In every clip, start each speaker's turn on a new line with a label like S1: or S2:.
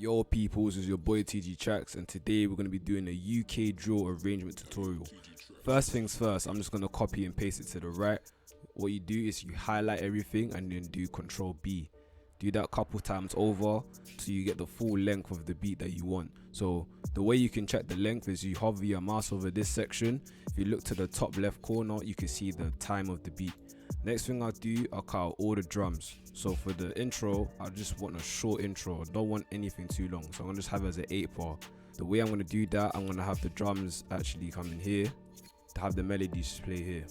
S1: Yo peoples, is your boy tgtracks, and today we're going to be doing a UK drill arrangement tutorial. First things first, I'm just going to copy and paste it to the right. What you do is you highlight everything and then do Control B. Do that a couple times over so you get the full length of the beat that you want. So the way you can check the length is you hover your mouse over this section. If you look to the top left corner, you can see the time of the beat. Next thing I'll do, I'll cut out all the drums. So for the intro, I just want a short intro. I don't want anything too long. So I'm gonna just have it as an 8-bar. The way I'm gonna do that, I'm gonna have the drums actually come in here to have the melodies play here.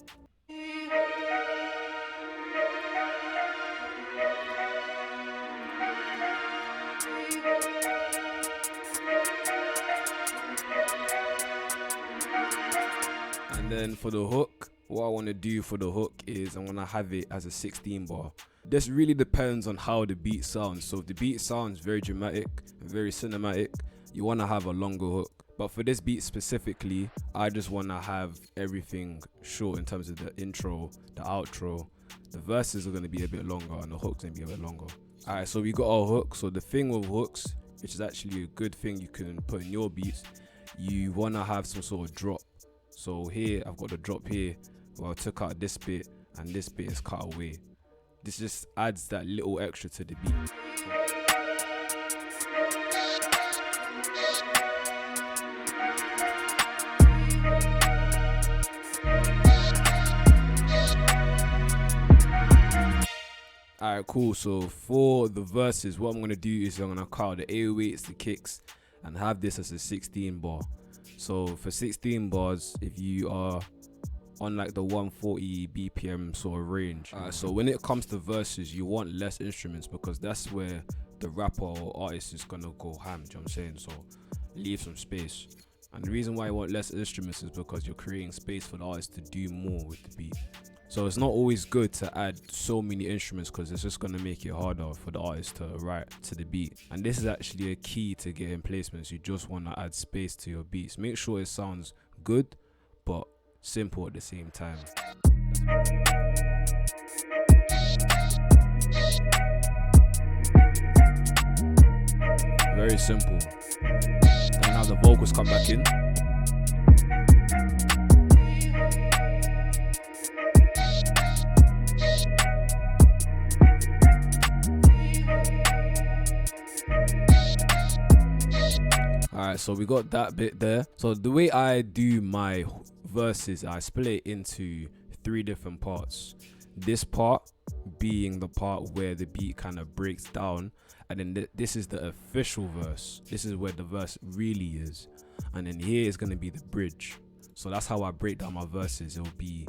S1: And then for the hook, what I want to do for the hook is I'm going to have it as a 16-bar. This really depends on how the beat sounds. So if the beat sounds very dramatic, very cinematic, you want to have a longer hook. But for this beat specifically, I just want to have everything short in terms of the intro, the outro. The verses are going to be a bit longer and the hook's going to be a bit longer. Alright, so we got our hook. So the thing with hooks, which is actually a good thing you can put in your beats, you want to have some sort of drop. So here, I've got the drop here, where I took out this bit and this bit is cut away. This just adds that little extra to the beat. Alright, cool. So for the verses, what I'm going to do is I'm going to cut out the 808s, the kicks, and have this as a 16-bar. So for 16 bars, if you are on like the 140 BPM sort of range. So when it comes to verses, you want less instruments because that's where the rapper or artist is gonna go ham, do you know what I'm saying? So leave some space. And the reason why you want less instruments is because you're creating space for the artist to do more with the beat. So it's not always good to add so many instruments because it's just going to make it harder for the artist to write to the beat. And this is actually a key to getting placements. You just want to add space to your beats. Make sure it sounds good but simple at the same time. Very simple. And now the vocals come back in. Alright, so we got that bit there. So the way I do my verses, I split it into 3 different parts. This part being the part where the beat kind of breaks down, and then this is the official verse. This is where the verse really is, and then here is going to be the bridge. So that's how I break down my verses. It will be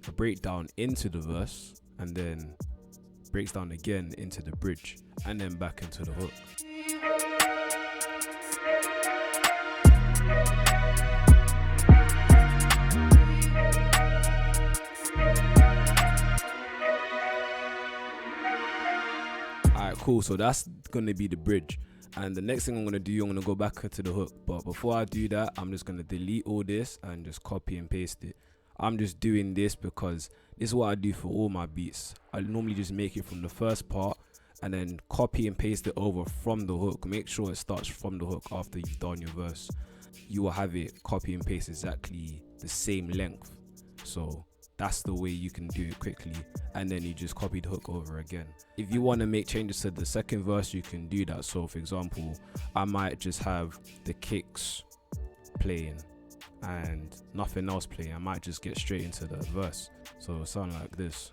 S1: a breakdown into the verse, and then breaks down again into the bridge, and then back into the hook. Alright, cool. So that's gonna be the bridge, and the next thing I'm gonna do, I'm gonna go back into the hook. But before I do that, I'm just gonna delete all this and just copy and paste it. I'm just doing this because this is what I do for all my beats. I normally just make it from the first part and then copy and paste it over from the hook. Make sure it starts from the hook after you've done your verse. You will have it copy and paste exactly the same length. So that's the way you can do it quickly, and then you just copy the hook over again. If you want to make changes to the second verse, you can do that. So for example, I might just have the kicks playing and nothing else playing. I might just get straight into the verse. So it'll sound like this.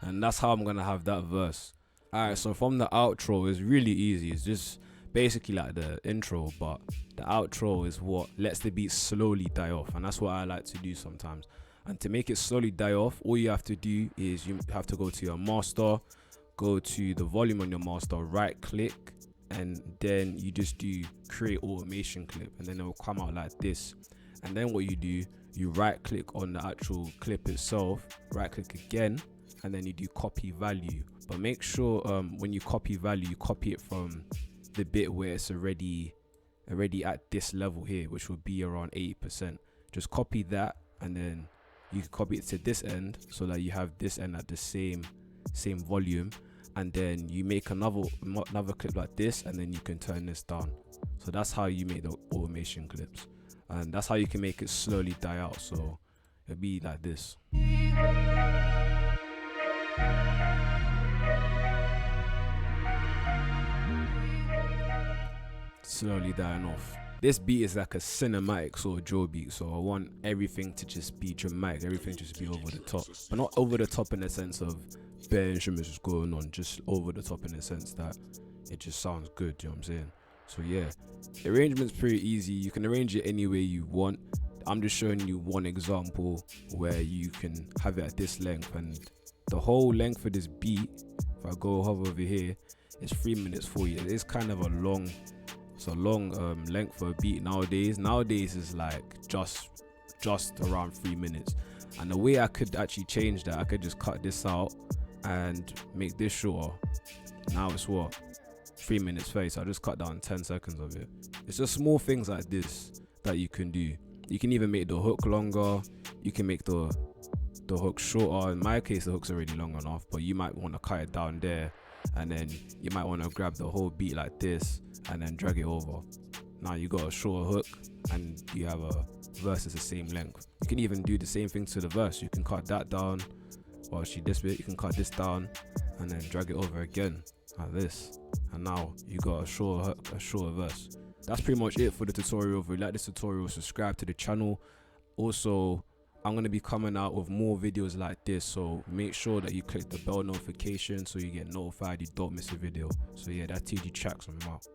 S1: And that's how I'm gonna have that verse. Alright, so from the outro, it's really easy. It's just basically like the intro, but the outro is what lets the beat slowly die off, and that's what I like to do sometimes. And to make it slowly die off, all you have to do is you have to go to your master, go to the volume on your master, right click, and then you just do create automation clip, and then it will come out like this. And then what you do, you right click on the actual clip itself, right click again, and then you do copy value. but make sure when you copy value, you copy it from the bit where it's already at this level here, which would be around 80%. Just copy that, and then you can copy it to this end so that you have this end at the same volume, and then you make another clip like this, and then you can turn this down. So that's how you make the automation clips, and that's how you can make it slowly die out. So it'll be like this. Slowly dying off. This beat is like a cinematic sort of drill beat, so I want everything to just be dramatic, everything just be over the top, but not over the top in the sense of bare instruments just going on, just over the top in the sense that it just sounds good, you know what I'm saying? So yeah, the arrangement's pretty easy. You can arrange it any way you want. I'm just showing you one example where you can have it at this length, and the whole length of this beat, if I go hover over here, it's 3 minutes 40. It is kind of a long length for a beat nowadays. Nowadays is like just around 3 minutes. And the way I could actually change that, I could just cut this out and make this shorter. Now it's what, 3 minutes 30, so I just cut down 10 seconds of it. It's just small things like this that you can do. You can even make the hook longer, you can make the hook shorter. In my case, the hook's already long enough, but you might want to cut it down there, and then you might want to grab the whole beat like this and then drag it over. Now you got a shorter hook and you have a verse that's the same length. You can even do the same thing to the verse. You can cut that down, or actually this bit, you can cut this down and then drag it over again like this, and now you got a shorter hook, a shorter verse. That's pretty much it for the tutorial. If you like this tutorial, subscribe to the channel. Also, I'm going to be coming out with more videos like this, so make sure that you click the bell notification so you get notified, you don't miss a video. So yeah, that's tgtracks, I'm out.